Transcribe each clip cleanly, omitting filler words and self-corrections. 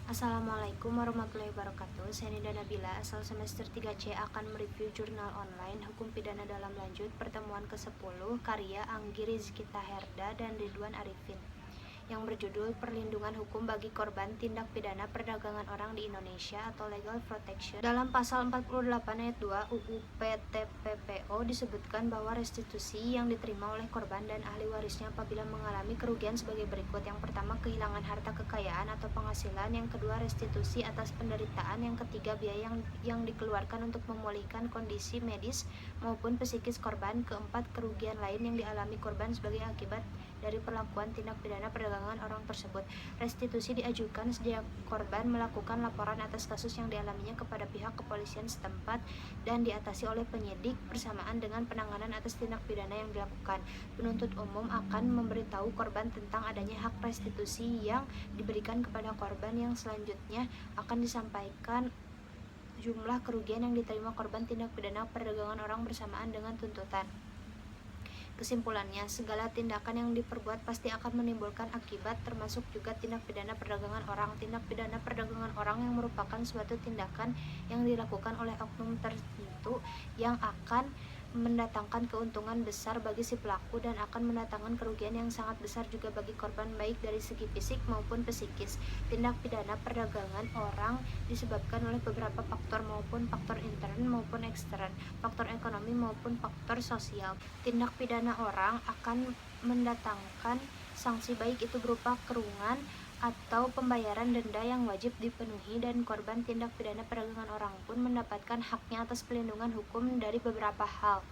Assalamualaikum warahmatullahi wabarakatuh. Saya Nida Nabila, asal semester 3C akan mereview jurnal online Hukum Pidana Dalam Lanjut pertemuan ke-10 karya Anggi Rizkita Herda dan Ridwan Arifin yang berjudul Perlindungan Hukum bagi Korban Tindak Pidana Perdagangan Orang di Indonesia atau Legal Protection. Dalam pasal 48 ayat 2 UU PTPPO disebutkan bahwa restitusi yang diterima oleh korban dan ahli warisnya apabila mengalami kerugian sebagai berikut. Yang pertama, kehilangan harta kekayaan atau penghasilan. Yang kedua, restitusi atas penderitaan. Yang ketiga, biaya yang dikeluarkan untuk memulihkan kondisi medis maupun psikis korban. Keempat, kerugian lain yang dialami korban sebagai akibat dari perlakuan tindak pidana perdagangan orang tersebut. Restitusi diajukan sejak korban melakukan laporan atas kasus yang dialaminya kepada pihak kepolisian setempat dan diatasi oleh penyidik bersamaan dengan penanganan atas tindak pidana yang dilakukan. Penuntut umum akan memberitahu korban tentang adanya hak restitusi yang diberikan kepada korban. Yang selanjutnya akan disampaikan jumlah kerugian yang diterima korban tindak pidana perdagangan orang bersamaan dengan tuntutan. Kesimpulannya, segala tindakan yang diperbuat pasti akan menimbulkan akibat, termasuk juga tindak pidana perdagangan orang. Tindak pidana perdagangan orang yang merupakan suatu tindakan yang dilakukan oleh oknum tertentu yang akan mendatangkan keuntungan besar bagi si pelaku dan akan mendatangkan kerugian yang sangat besar juga bagi korban, baik dari segi fisik maupun psikis. Tindak pidana perdagangan orang disebabkan oleh beberapa faktor, maupun faktor intern maupun ekstern, faktor ekonomi maupun faktor sosial. Tindak pidana orang akan mendatangkan sanksi, baik itu berupa kurungan atau pembayaran denda yang wajib dipenuhi, dan korban tindak pidana perdagangan orang pun mendapatkan haknya atas pelindungan hukum dari beberapa hal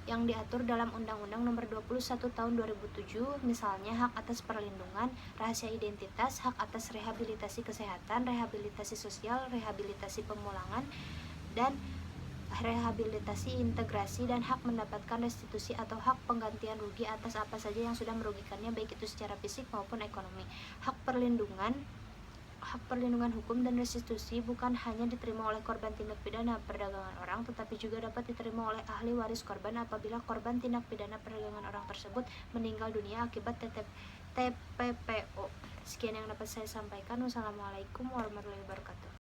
yang diatur dalam Undang-Undang Nomor 21 Tahun 2007, misalnya hak atas perlindungan, rahasia identitas, hak atas rehabilitasi kesehatan, rehabilitasi sosial, rehabilitasi pemulangan, dan rehabilitasi integrasi, dan hak mendapatkan restitusi atau hak penggantian rugi atas apa saja yang sudah merugikannya, baik itu secara fisik maupun ekonomi. Hak perlindungan hukum dan restitusi bukan hanya diterima oleh korban tindak pidana perdagangan orang, tetapi juga dapat diterima oleh ahli waris korban apabila korban tindak pidana perdagangan orang tersebut meninggal dunia akibat TPPO. Sekian yang dapat saya sampaikan. Wassalamualaikum warahmatullahi wabarakatuh.